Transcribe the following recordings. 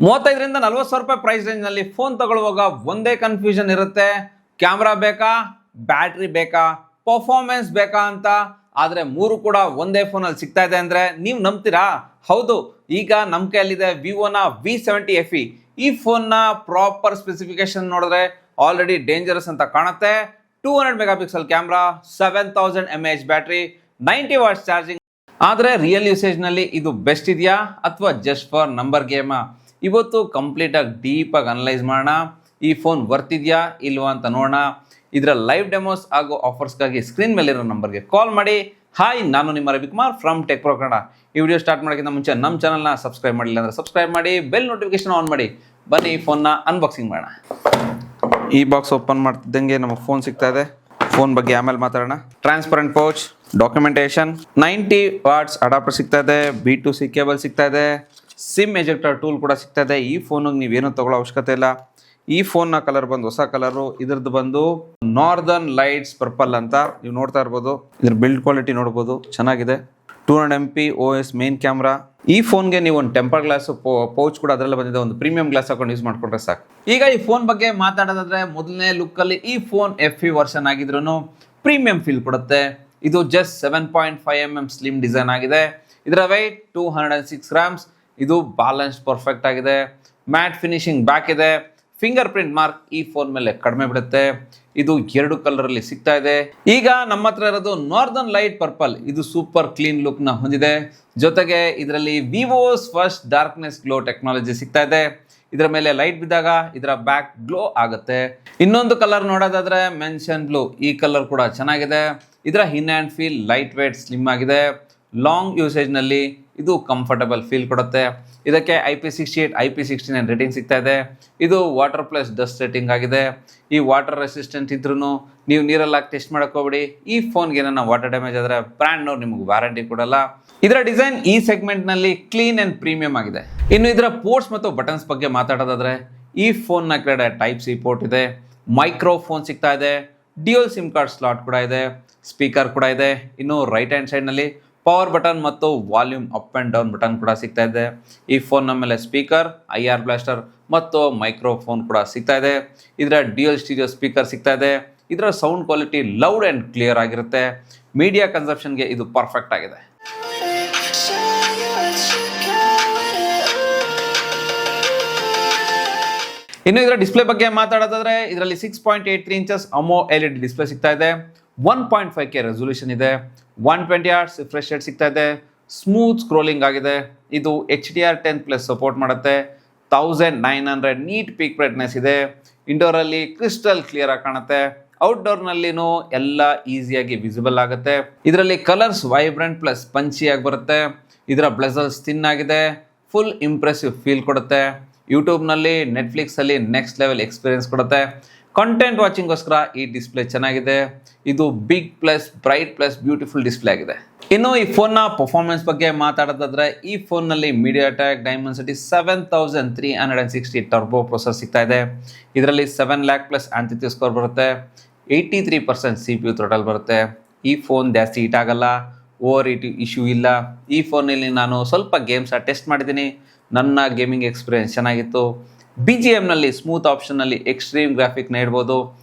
35ರಿಂದ 40,000 ರೂಪಾಯಿ price range ನಲ್ಲಿ phone ತಗೊಳ್ಳುವಾಗ ಒಂದೇ ಕನ್ಫ್ಯೂಷನ್ ಇರುತ್ತೆ, ಕ್ಯಾಮ್ರಾ ಬೇಕಾ, ಬ್ಯಾಟ್ರಿ ಬೇಕಾ, ಪರ್ಫಾರ್ಮೆನ್ಸ್ ಬೇಕಾ ಅಂತ. ಆದ್ರೆ ಮೂರು ಕೂಡ ಒಂದೇ ಫೋನ್ ಅಲ್ಲಿ ಸಿಗ್ತಾ ಇದೆ ಅಂದ್ರೆ ನೀವು ನಂಬ್ತೀರಾ? ಹೌದು, ಈಗ ನಮ್ಮ ಕೈಯಲ್ಲಿದೆ ವಿವೋನ V70 FE. ಈ ಫೋನ್ ನ ಪ್ರಾಪರ್ ಸ್ಪೆಸಿಫಿಕೇಶನ್ ನೋಡಿದ್ರೆ ಆಲ್ರೆಡಿ ಡೇಂಜರಸ್ ಅಂತ ಕಾಣುತ್ತೆ. 200 mega pixel camera, 7000 mAh battery, 90 what's charging. ಆದ್ರೆ ರಿಯಲ್ ಯೂಸೇಜ್ ನಲ್ಲಿ ಇದು ಬೆಸ್ಟ್ ಇದೆಯಾ ಅಥವಾ ಜಸ್ಟ್ ಫಾರ್ ನಂಬರ್ ಗೇಮಾ? ಇವತ್ತು ಕಂಪ್ಲೀಟ್ ಆಗಿ ಡೀಪ್ ಆಗಿ ಅನಲೈಸ್ ಮಾಡೋಣ. ಈ ಫೋನ್ ವರ್ತ್ ಇದೆಯಾ ಇಲ್ವಾ ಅಂತ ನೋಡೋಣ. ಇದರ ಲೈವ್ ಡೆಮೋಸ್ ಹಾಗೂ ಆಫರ್ಸ್ಗಾಗಿ ಸ್ಕ್ರೀನ್ ಮೇಲಿರೋ ನಂಬರ್ಗೆ ಕಾಲ್ ಮಾಡಿ. ಹಾಯ್, ನಾನು ನಿಮ್ಮ Ravikumar from tech pro Kannada. ಈ ವಿಡಿಯೋ ಸ್ಟಾರ್ಟ್ ಮಾಡೋಕ್ಕಿಂತ ಮುಂಚೆ ನಮ್ಮ ಚಾನಲ್ನ ಸಬ್ಸ್ಕ್ರೈಬ್ ಮಾಡಿಲ್ಲ ಅಂದರೆ ಸಬ್ಸ್ಕ್ರೈಬ್ ಮಾಡಿ, ಬೆಲ್ ನೋಟಿಫಿಕೇಶನ್ ಆನ್ ಮಾಡಿ. ಬನ್ನಿ ಈ ಫೋನ್ನ ಅನ್ಬಾಕ್ಸಿಂಗ್ ಮಾಡೋಣ. ಈ ಬಾಕ್ಸ್ ಓಪನ್ ಮಾಡ್ತಿದ್ದಂಗೆ ನಮಗೆ ಫೋನ್ ಸಿಗ್ತಾ ಇದೆ. ಫೋನ್ ಬಗ್ಗೆ ಆಮೇಲೆ ಮಾತಾಡೋಣ. Transparent pouch, documentation, 90 what's adapter ಸಿಗ್ತಾ ಇದೆ, B2C ಕೇಬಲ್ ಸಿಗ್ತಾ ಇದೆ, ಸಿಮ್ ಎಜೆಕ್ಟರ್ ಟೂಲ್ ಕೂಡ ಸಿಗ್ತಾ ಇದೆ. ಈ ಫೋನಿಗೆ ನೀವೇನು ತಗೊಳ್ಳೋ ಅವಶ್ಯಕತೆ ಇಲ್ಲ. ಈ ಫೋನ್ನ ಕಲರ್ ಬಂದು ಹೊಸ ಕಲರು. ಇದ್ರದ್ದು ಬಂದು ನಾರ್ದರ್ನ್ ಲೈಟ್ಸ್ ಪರ್ಪಲ್ ಅಂತ ನೀವು ನೋಡ್ತಾ ಇರ್ಬೋದು. ಇದ್ರ ಬಿಲ್ಡ್ ಕ್ವಾಲಿಟಿ ನೋಡ್ಬೋದು, ಚೆನ್ನಾಗಿದೆ. 200 MP OS ಮೇನ್ ಕ್ಯಾಮ್ರಾ. ಈ ಫೋನ್ಗೆ ನೀವು ಒಂದು ಟೆಂಪರ್ ಗ್ಲಾಸ್ ಪೌಚ್ ಕೂಡ ಅದರಲ್ಲೇ ಬಂದಿದೆ. ಒಂದು ಪ್ರೀಮಿಯಂ ಗ್ಲಾಸ್ ಹಾಕೊಂಡು ಯೂಸ್ ಮಾಡ್ಕೊಂಡ್ರೆ ಸಾಕು. ಈಗ ಈ ಫೋನ್ ಬಗ್ಗೆ ಮಾತಾಡೋದಾದ್ರೆ ಮೊದಲನೇ ಲುಕ್ಕಲ್ಲಿ ಈ ಫೋನ್ FE ವರ್ಷನ್ ಆಗಿದ್ರು ಪ್ರೀಮಿಯಂ ಫೀಲ್ ಕೊಡುತ್ತೆ. ಇದು ಜಸ್ಟ್ 7.5mm ಸ್ಲಿಮ್ ಡಿಸೈನ್ ಆಗಿದೆ. ಇದರ ವೆಯ್ಟ್ 206 ಗ್ರಾಮ್ಸ್. ಇದು ಬ್ಯಾಲೆನ್ಸ್ ಪರ್ಫೆಕ್ಟ್ ಆಗಿದೆ. ಮ್ಯಾಟ್ ಫಿನಿಶಿಂಗ್ ಬ್ಯಾಕ್ ಇದೆ. ಫಿಂಗರ್ ಪ್ರಿಂಟ್ ಮಾರ್ಕ್ ಈ ಫೋನ್ ಮೇಲೆ ಕಡಿಮೆ ಬಿಡುತ್ತೆ. ಇದು 2 ಕಲರ್ ಅಲ್ಲಿ ಸಿಗ್ತಾ ಇದೆ. ಈಗ ನಮ್ಮ ಹತ್ರ ಇರೋದು ನಾರ್ದರ್ನ್ ಲೈಟ್ ಪರ್ಪಲ್. ಇದು ಸೂಪರ್ ಕ್ಲೀನ್ ಲುಕ್ ನ ಹೊಂದಿದೆ. ಜೊತೆಗೆ ಇದರಲ್ಲಿ ವಿವೋಸ್ ಫಸ್ಟ್ ಡಾರ್ಕ್ನೆಸ್ ಗ್ಲೋ ಟೆಕ್ನಾಲಜಿ ಸಿಗ್ತಾ ಇದೆ. ಇದರ ಮೇಲೆ ಲೈಟ್ ಬಿದ್ದಾಗ ಇದರ ಬ್ಯಾಕ್ ಗ್ಲೋ ಆಗುತ್ತೆ. ಇನ್ನೊಂದು ಕಲರ್ ನೋಡೋದಾದ್ರೆ ಮೆನ್ಷನ್ ಬ್ಲೂ. ಈ ಕಲರ್ ಕೂಡ ಚೆನ್ನಾಗಿದೆ. ಇದರ ಹಿನ್ hand feel light weight slim ಆಗಿದೆ. ಲಾಂಗ್ ಯೂಸೇಜ್ ನಲ್ಲಿ ಇದು ಕಂಫರ್ಟಬಲ್ ಫೀಲ್ ಕೊಡುತ್ತೆ. ಇದಕ್ಕೆ IP68 IP69 ರೇಟಿಂಗ್ ಸಿಗ್ತಾ ಇದೆ. ಇದು ವಾಟರ್ ಪ್ಲಸ್ ಡಸ್ಟ್ ರೇಟಿಂಗ್ ಆಗಿದೆ. ಈ ವಾಟರ್ ರೆಸಿಸ್ಟೆಂಟ್ ಇದ್ರೂ ನೀವು ನೀರಲ್ಲಿ ಹಾಕಿ ಟೆಸ್ಟ್ ಮಾಡಕ್ ಹೋಗ್ಬೇಡಿ. ಈ ಫೋನ್ಗೆ ಏನಾರ ವಾಟರ್ ಡ್ಯಾಮೇಜ್ ಆದರೆ ಬ್ರ್ಯಾಂಡ್ನವ್ರು ನಿಮಗೆ ವಾರಂಟಿ ಕೊಡಲ್ಲ. ಇದರ ಡಿಸೈನ್ ಈ ಸೆಗ್ಮೆಂಟ್ ನಲ್ಲಿ ಕ್ಲೀನ್ ಅಂಡ್ ಪ್ರೀಮಿಯಂ ಆಗಿದೆ. ಇನ್ನು ಇದರ ಪೋರ್ಟ್ಸ್ ಮತ್ತು ಬಟನ್ಸ್ ಬಗ್ಗೆ ಮಾತಾಡೋದಾದ್ರೆ ಈ ಫೋನ್ ನ ಕಡೆ Type-C ಪೋರ್ಟ್ ಇದೆ, ಮೈಕ್ರೋಫೋನ್ ಸಿಗ್ತಾ ಇದೆ, ಡ್ಯೂಯಲ್ ಸಿಮ್ ಕಾರ್ಡ್ ಸ್ಲಾಟ್ ಕೂಡ ಇದೆ, ಸ್ಪೀಕರ್ ಕೂಡ ಇದೆ. ಇನ್ನು ರೈಟ್ ಹ್ಯಾಂಡ್ ಸೈಡ್ ನಲ್ಲಿ ಪವರ್ ಬಟನ್ ಮತ್ತು volume up and down button ಕೂಡ ಸಿಗ್ತಾ ಇದೆ. ಈ ಫೋನ್ ನ ಮೇಲೆ ಸ್ಪೀಕರ್, IR ಬ್ಲಾಸ್ಟರ್ ಮತ್ತು ಮೈಕ್ರೋಫೋನ್ ಕೂಡ ಸಿಗ್ತಾ ಇದೆ. ಇದರ ಡ್ಯೂಯಲ್ ಸ್ಟೀರಿಯೋ ಸ್ಪೀಕರ್ ಸಿಗ್ತಾ ಇದೆ. ಇದರ sound quality loud and clear ಆಗಿರುತ್ತೆ. ಮೀಡಿಯಾ ಕನ್ಸಪ್ಷನ್ಗೆ ಇದು ಪರ್ಫೆಕ್ಟ್ ಆಗಿದೆ. ಇನ್ನು ಇದರ ಡಿಸ್ಪ್ಲೇ ಬಗ್ಗೆ ಮಾತಾಡೋದಾದ್ರೆ ಇದರಲ್ಲಿ 6.83 ಇಂಚಸ್ AMOLED ಡಿಸ್ಪ್ಲೇ ಸಿಗ್ತಾ ಇದೆ. 1.5K ರೆಸೊಲ್ಯೂಷನ್ ಇದೆ. 120 Hz ರಿಫ್ರೆಶ್ ರೇಟ್ ಸಿಗ್ತಾ ಇದೆ. ಸ್ಮೂತ್ ಸ್ಕ್ರೋಲಿಂಗ್ ಆಗಿದೆ. ಇದು HDR10+ ಸಪೋರ್ಟ್ ಮಾಡುತ್ತೆ. 1900 ನೀಟ್ ಪೀಕ್ ಬ್ರೈಟ್ನೆಸ್ ಇದೆ. ಇಂಡೋರ್ ಅಲ್ಲಿ ಕ್ರಿಸ್ಟಲ್ ಕ್ಲಿಯರ್ ಆಗಿ ಕಾಣುತ್ತೆ. ಔಟ್ಡೋರ್ ನಲ್ಲಿನೂ ಎಲ್ಲ ಈಸಿಯಾಗಿ ವಿಸಿಬಲ್ ಆಗುತ್ತೆ. ಇದರಲ್ಲಿ ಕಲರ್ಸ್ ವೈಬ್ರೆಂಟ್ ಪ್ಲಸ್ ಪಂಚಿ ಆಗಿ ಬರುತ್ತೆ. ಇದರ ಬ್ಲೆಸಲ್ಸ್ ಥಿನ್ ಆಗಿದೆ. ಫುಲ್ ಇಂಪ್ರೆಸಿವ್ ಫೀಲ್ ಕೊಡುತ್ತೆ. ಯೂಟ್ಯೂಬ್ ನಲ್ಲಿ, ನೆಟ್ಫ್ಲಿಕ್ಸ್ ಅಲ್ಲಿ ನೆಕ್ಸ್ಟ್ ಲೆವೆಲ್ ಎಕ್ಸ್ಪೀರಿಯನ್ಸ್ ಕೊಡುತ್ತೆ. ಕಂಟೆಂಟ್ ವಾಚಿಂಗ್ಗೋಸ್ಕರ ಈ ಡಿಸ್ಪ್ಲೇ ಚೆನ್ನಾಗಿದೆ. ಇದು big plus bright plus beautiful display ಆಗಿದೆ. ಇನ್ನು ಈ ಫೋನ್ ನ ಪರ್ಫಾರ್ಮೆನ್ಸ್ ಬಗ್ಗೆ ಮಾತಾಡೋದಾದ್ರೆ ಈ ಫೋನ್ ನಲ್ಲಿ MediaTek Dimensity 7360 ಟರ್ಬೋ ಪ್ರೊಸೆಸರ್ ಸಿಗ್ತಾ ಇದೆ. ಇದರಲ್ಲಿ 7 lakh ಪ್ಲಸ್ ಆಂಟಿಟ್ಯೂಡ್ ಸ್ಕೋರ್ ಬರುತ್ತೆ. 83% CPU ಥ್ರೊಟಲ್ ಬರುತ್ತೆ. ಈ ಫೋನ್ ಜಾಸ್ತಿ ಹೀಟ್ ಆಗಲ್ಲ, ಓವರ್ ಹೀಟ್ ಇಶ್ಯೂ ಇಲ್ಲ. ಈ ಫೋನಲ್ಲಿ ನಾನು ಸ್ವಲ್ಪ ಗೇಮ್ಸ್ ಟೆಸ್ಟ್ ಮಾಡಿದ್ದೀನಿ. ನನ್ನ ಗೇಮಿಂಗ್ ಎಕ್ಸ್ಪೀರಿಯನ್ಸ್ ಚೆನ್ನಾಗಿತ್ತು. BGM ನಲ್ಲಿ ಸ್ಮೂತ್ ಆಪ್ಷನ್ ನಲ್ಲಿ ಎಕ್ಸ್ಟ್ರೀಮ್ ಗ್ರಾಫಿಕ್ ನೀಡಬಹುದು.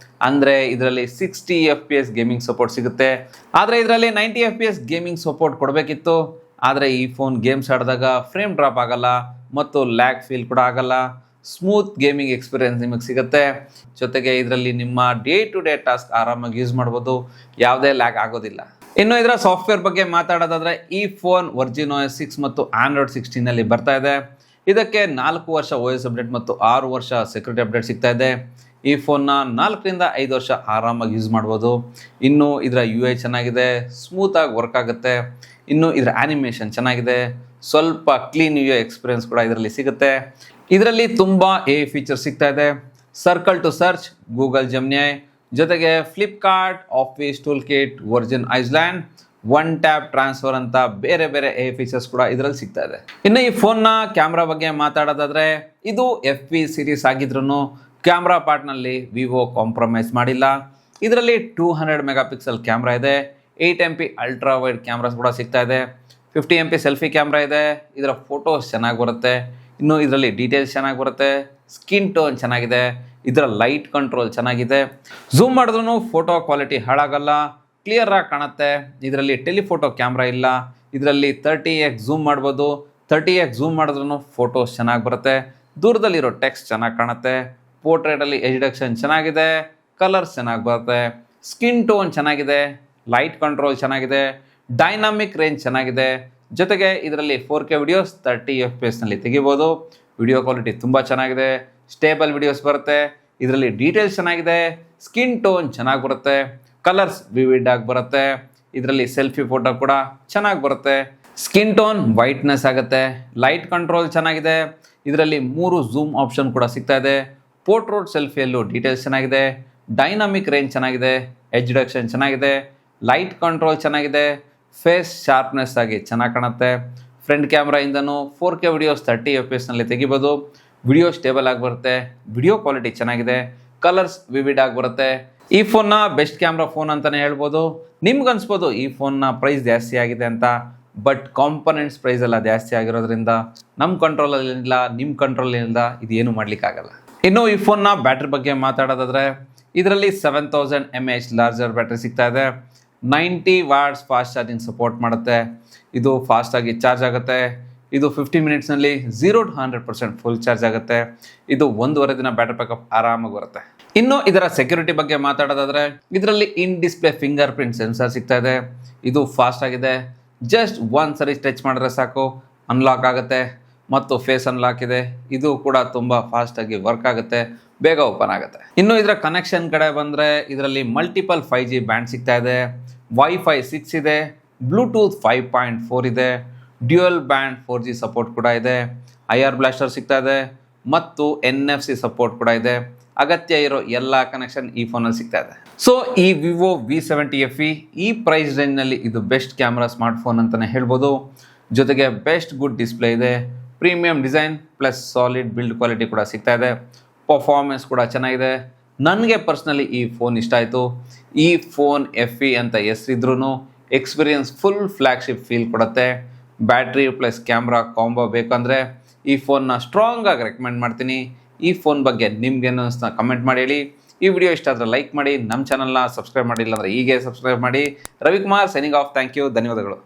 ಅಂದ್ರೆ ಇದರಲ್ಲಿ 60 FPS ಗೇಮಿಂಗ್ ಸಪೋರ್ಟ್ ಸಿಗುತ್ತೆ. ಆದ್ರೆ ಇದರಲ್ಲಿ 90 FPS ಗೇಮಿಂಗ್ ಸಪೋರ್ಟ್ ಕೊಡಬೇಕಿತ್ತು. ಆದ್ರೆ ಈ ಫೋನ್ ಗೇಮ್ಸ್ ಆಡಿದಾಗ ಫ್ರೇಮ್ ಡ್ರಾಪ್ ಆಗಲ್ಲ ಮತ್ತು ಲ್ಯಾಗ್ ಫೀಲ್ ಕೂಡ ಆಗಲ್ಲ. ಸ್ಮೂತ್ ಗೇಮಿಂಗ್ ಎಕ್ಸ್ಪೀರಿಯನ್ಸ್ ನಿಮಗೆ ಸಿಗುತ್ತೆ. ಜೊತೆಗೆ ಇದರಲ್ಲಿ ನಿಮ್ಮ ಡೇ ಟು ಡೇ ಟಾಸ್ಕ್ ಆರಾಮಾಗಿ ಯೂಸ್ ಮಾಡ್ಬೋದು. ಯಾವುದೇ ಲ್ಯಾಗ್ ಆಗೋದಿಲ್ಲ. ಇನ್ನು ಇದರ ಸಾಫ್ಟ್ವೇರ್ ಬಗ್ಗೆ ಮಾತಾಡೋದಾದ್ರೆ ಈ ಫೋನ್ ವರ್ಜಿನ್ OS 6 ಮತ್ತು Android 16 ನಲ್ಲಿ ಬರ್ತಾ ಇದೆ. ಇದಕ್ಕೆ 4 ವರ್ಷ OS ಅಪ್ಡೇಟ್ ಮತ್ತು 6 ವರ್ಷ ಸೆಕ್ಯೂರಿಟಿ ಅಪ್ಡೇಟ್ ಸಿಗ್ತಾ ಇದೆ. ಈ ಫೋನ್ನ 4 ರಿಂದ 5 ವರ್ಷ ಆರಾಮಾಗಿ ಯೂಸ್ ಮಾಡ್ಬೋದು. ಇನ್ನು ಇದರ UI ಚೆನ್ನಾಗಿದೆ, ಸ್ಮೂತ್ ಆಗಿ ವರ್ಕ್ ಆಗುತ್ತೆ. ಇನ್ನು ಇದರ ಆನಿಮೇಷನ್ ಚೆನ್ನಾಗಿದೆ. ಸ್ವಲ್ಪ ಕ್ಲೀನ್ UI ಎಕ್ಸ್ಪೀರಿಯನ್ಸ್ ಕೂಡ ಇದರಲ್ಲಿ ಸಿಗುತ್ತೆ. ಇದರಲ್ಲಿ ತುಂಬಾ AI ಫೀಚರ್ ಸಿಗ್ತಾ ಇದೆ. Circle to search, Google Gemini, ಜೊತೆಗೆ Flipkart office tool kit, virgin island, one tap transfer ಅಂತ ಬೇರೆ ಬೇರೆ AI ಫೀಚರ್ಸ್ ಕೂಡ ಇದರಲ್ಲಿ ಸಿಗ್ತಾ ಇದೆ. ಇನ್ನು ಈ ಫೋನ್ ನ ಕ್ಯಾಮ್ರಾ ಬಗ್ಗೆ ಮಾತಾಡೋದಾದ್ರೆ ಇದು FE ಸೀರೀಸ್ ಆಗಿದ್ರು ಕ್ಯಾಮ್ರಾ ಪಾರ್ಟ್ ನಲ್ಲಿ ವಿವೋ ಕಾಂಪ್ರಮೈಸ್ ಮಾಡಿಲ್ಲ. ಇದರಲ್ಲಿ 200 ಮೆಗಾ ಪಿಕ್ಸೆಲ್ ಕ್ಯಾಮ್ರಾ ಇದೆ. 8MP ಅಲ್ಟ್ರಾ ವೈಡ್ ಕ್ಯಾಮ್ರಾಸ್ ಕೂಡ ಸಿಗ್ತಾ ಇದೆ. 50MP ಸೆಲ್ಫಿ ಕ್ಯಾಮ್ರಾ ಇದೆ. ಇದರ ಫೋಟೋಸ್ ಚೆನ್ನಾಗಿ ಬರುತ್ತೆ. ಇನ್ನು ಇದರಲ್ಲಿ ಡೀಟೇಲ್ಸ್ ಚೆನ್ನಾಗಿ ಬರುತ್ತೆ, ಸ್ಕಿನ್ ಟೋನ್ ಚೆನ್ನಾಗಿದೆ, ಇದರ ಲೈಟ್ ಕಂಟ್ರೋಲ್ ಚೆನ್ನಾಗಿದೆ, ಝೂಮ್ ಮಾಡಿದ್ರೂ ಫೋಟೋ ಕ್ವಾಲಿಟಿ ಹಾಳಾಗಲ್ಲ, ಕ್ಲಿಯರ್ ಆಗಿ ಕಾಣುತ್ತೆ. ಇದರಲ್ಲಿ ಟೆಲಿಫೋಟೋ ಕ್ಯಾಮ್ರಾ ಇಲ್ಲ, ಇದರಲ್ಲಿ 30x ಝೂಮ್ ಮಾಡ್ಬೋದು, 30x ಝೂಮ್ ಮಾಡಿದ್ರೂ ಫೋಟೋಸ್ ಚೆನ್ನಾಗಿ ಬರುತ್ತೆ, ದೂರದಲ್ಲಿರೋ ಟೆಕ್ಸ್ಟ್ ಚೆನ್ನಾಗಿ ಕಾಣುತ್ತೆ, ಪೋರ್ಟ್ರೇಟಲ್ಲಿ ಎಜ್ಯುಡಕ್ಷನ್ ಚೆನ್ನಾಗಿದೆ, ಕಲರ್ಸ್ ಚೆನ್ನಾಗಿ ಬರುತ್ತೆ, ಸ್ಕಿನ್ ಟೋನ್ ಚೆನ್ನಾಗಿದೆ, ಲೈಟ್ ಕಂಟ್ರೋಲ್ ಚೆನ್ನಾಗಿದೆ, ಡೈನಾಮಿಕ್ ರೇಂಜ್ ಚೆನ್ನಾಗಿದೆ, ಜೊತೆಗೆ ಇದರಲ್ಲಿ 4K ವಿಡಿಯೋಸ್ 30 FPS ತೆಗಿಬೋದು. ವಿಡಿಯೋ ಕ್ವಾಲಿಟಿ ತುಂಬ ಚೆನ್ನಾಗಿದೆ, ಸ್ಟೇಬಲ್ ವಿಡಿಯೋಸ್ ಬರುತ್ತೆ, ಇದರಲ್ಲಿ ಡೀಟೇಲ್ಸ್ ಚೆನ್ನಾಗಿದೆ, ಸ್ಕಿನ್ ಟೋನ್ ಚೆನ್ನಾಗಿ ಬರುತ್ತೆ, ಕಲರ್ಸ್ ವಿವಿಡ್ ಆಗಿ ಬರುತ್ತೆ, ಇದರಲ್ಲಿ ಸೆಲ್ಫಿ ಫೋಟೋ ಕೂಡ ಚೆನ್ನಾಗಿ ಬರುತ್ತೆ, ಸ್ಕಿನ್ ಟೋನ್ ವೈಟ್ನೆಸ್ ಆಗುತ್ತೆ, ಲೈಟ್ ಕಂಟ್ರೋಲ್ ಚೆನ್ನಾಗಿದೆ, ಇದರಲ್ಲಿ 3 ಝೂಮ್ ಆಪ್ಷನ್ ಕೂಡ ಸಿಗ್ತಾ ಇದೆ, ಪೋರ್ಟ್ರೇಟ್ ಸೆಲ್ಫಿಯಲ್ಲೂ ಡೀಟೇಲ್ಸ್ ಚೆನ್ನಾಗಿದೆ, ಡೈನಾಮಿಕ್ ರೇಂಜ್ ಚೆನ್ನಾಗಿದೆ, ಎಜ್ಯುಡಕ್ಷನ್ ಚೆನ್ನಾಗಿದೆ, ಲೈಟ್ ಕಂಟ್ರೋಲ್ ಚೆನ್ನಾಗಿದೆ, ಫೇಸ್ ಶಾರ್ಪ್ನೆಸ್ ಆಗಿ ಚೆನ್ನಾಗಿ ಕಾಣುತ್ತೆ, ಫ್ರಂಟ್ ಕ್ಯಾಮ್ರಾಯಿಂದನೂ 4K ವಿಡಿಯೋಸ್ 30 FPS ತೆಗಿಬೋದು, ವಿಡಿಯೋ ಸ್ಟೇಬಲ್ ಆಗಿ ಬರುತ್ತೆ, ವಿಡಿಯೋ ಕ್ವಾಲಿಟಿ ಚೆನ್ನಾಗಿದೆ, ಕಲರ್ಸ್ ವಿವಿಡ್ ಆಗಿ ಬರುತ್ತೆ. ಈ ಫೋನ್ನ ಬೆಸ್ಟ್ ಕ್ಯಾಮ್ರಾ ಫೋನ್ ಅಂತಲೇ ಹೇಳ್ಬೋದು. ನಿಮ್ಗೆ ಅನ್ಸ್ಬೋದು ಈ ಫೋನ್ನ ಪ್ರೈಸ್ ಜಾಸ್ತಿ ಆಗಿದೆ ಅಂತ, ಬಟ್ ಕಾಂಪೊನೆಂಟ್ಸ್ ಪ್ರೈಸ್ ಎಲ್ಲ ಜಾಸ್ತಿ ಆಗಿರೋದ್ರಿಂದ ನಮ್ಮ ಕಂಟ್ರೋಲಲ್ಲಿಲ್ಲ, ನಿಮ್ಮ ಕಂಟ್ರೋಲಿಂದ ಇದು ಏನು ಮಾಡಲಿಕ್ಕಾಗಲ್ಲ. ಇನ್ನು ಈ ಫೋನ್ನ ಬ್ಯಾಟ್ರಿ ಬಗ್ಗೆ ಮಾತಾಡೋದಾದರೆ ಇದರಲ್ಲಿ 7000 mAh ಲಾರ್ಜರ್ ಬ್ಯಾಟ್ರಿ ಸಿಗ್ತಾ ಇದೆ, 90 ವಾಟ್ಸ್ ಫಾಸ್ಟ್ ಚಾರ್ಜಿಂಗ್ ಸಪೋರ್ಟ್ ಮಾಡುತ್ತೆ, ಇದು ಫಾಸ್ಟಾಗಿ ಚಾರ್ಜ್ ಆಗುತ್ತೆ, ಇದು 15 ಮಿನಿಟ್ಸ್ನಲ್ಲಿ 0 to 100% ಫುಲ್ ಚಾರ್ಜ್ ಆಗುತ್ತೆ, ಇದು 1.5 ದಿನ ಬ್ಯಾಟ್ರಿ ಬ್ಯಾಕಪ್ ಆರಾಮಾಗಿ ಬರುತ್ತೆ. ಇನ್ನು ಇದರ ಸೆಕ್ಯೂರಿಟಿ ಬಗ್ಗೆ ಮಾತಾಡೋದಾದರೆ ಇದರಲ್ಲಿ ಇನ್ ಡಿಸ್ಪ್ಲೇ ಫಿಂಗರ್ ಪ್ರಿಂಟ್ ಸೆನ್ಸರ್ ಸಿಗ್ತಾ ಇದೆ, ಇದು ಫಾಸ್ಟ್ ಆಗಿದೆ, ಜಸ್ಟ್ ಒಂದು ಸರಿ ಟಚ್ ಮಾಡಿದ್ರೆ ಸಾಕು ಅನ್ಲಾಕ್ ಆಗುತ್ತೆ, ಮತ್ತು ಫೇಸ್ ಅನ್ಲಾಕ್ ಇದೆ, ಇದು ಕೂಡ ತುಂಬ ಫಾಸ್ಟಾಗಿ ವರ್ಕ್ ಆಗುತ್ತೆ, ಬೇಗ ಓಪನ್ ಆಗುತ್ತೆ. ಇನ್ನು ಇದರ ಕನೆಕ್ಷನ್ ಕಡೆ ಬಂದರೆ ಇದರಲ್ಲಿ ಮಲ್ಟಿಪಲ್ 5G ಬ್ಯಾಂಡ್ ಸಿಗ್ತಾ ಇದೆ, ವೈಫೈ 6 ಇದೆ, ಬ್ಲೂಟೂತ್ 5.4 ಇದೆ, ಡ್ಯುಯಲ್ ಬ್ಯಾಂಡ್ 4G ಸಪೋರ್ಟ್ ಕೂಡ ಇದೆ, IR ಬ್ಲಾಸ್ಟರ್ ಸಿಗ್ತಾ ಇದೆ, ಮತ್ತು NFC ಸಪೋರ್ಟ್ ಕೂಡ ಇದೆ. ಅಗತ್ಯ ಇರೋ ಎಲ್ಲ ಕನೆಕ್ಷನ್ ಈ ಫೋನಲ್ಲಿ ಸಿಗ್ತಾ ಇದೆ. ಸೊ ಈ ವಿವೋ V70 FE ಈ ಪ್ರೈಸ್ ರೇಂಜ್ನಲ್ಲಿ ಇದು ಬೆಸ್ಟ್ ಕ್ಯಾಮ್ರಾ ಸ್ಮಾರ್ಟ್ಫೋನ್ ಅಂತಲೇ ಹೇಳ್ಬೋದು. ಜೊತೆಗೆ ಬೆಸ್ಟ್ ಗುಡ್ ಡಿಸ್ಪ್ಲೇ ಇದೆ, premium design plus solid build quality ಕೂಡ ಸಿಗ್ತಾ ಇದೆ, ಪರ್ಫಾರ್ಮೆನ್ಸ್ ಕೂಡ ಚೆನ್ನಾಗಿದೆ. ನನಗೆ ಪರ್ಸ್ನಲಿ ಈ ಫೋನ್ ಇಷ್ಟ ಆಯಿತು. ಈ ಫೋನ್ FE ಅಂತ ಹೆಸರಿದ್ರೂ ಎಕ್ಸ್ಪೀರಿಯನ್ಸ್ ಫುಲ್ ಫ್ಲ್ಯಾಗ್ಶಿಪ್ ಫೀಲ್ ಕೊಡುತ್ತೆ. ಬ್ಯಾಟ್ರಿ ಪ್ಲಸ್ ಕ್ಯಾಮ್ರಾ ಕಾಂಬೋ ಬೇಕಂದರೆ ಈ ಫೋನ್ನ ಸ್ಟ್ರಾಂಗಾಗಿ ರೆಕಮೆಂಡ್ ಮಾಡ್ತೀನಿ. ಈ ಫೋನ್ ಬಗ್ಗೆ ನಿಮ್ಗೇನು ಅನಿಸ್ತಾ ಕಮೆಂಟ್ ಮಾಡಿ ಹೇಳಿ. ಈ ವಿಡಿಯೋ ಇಷ್ಟ ಆದರೆ ಲೈಕ್ ಮಾಡಿ, ನಮ್ಮ ಚಾನಲ್ನ ಸಬ್ಸ್ಕ್ರೈಬ್ ಮಾಡಿಲ್ಲ ಅಂದರೆ ಹೀಗೆ ಸಬ್ಸ್ಕ್ರೈಬ್ ಮಾಡಿ. Ravikumar signing off. Thank you, ಧನ್ಯವಾದಗಳು.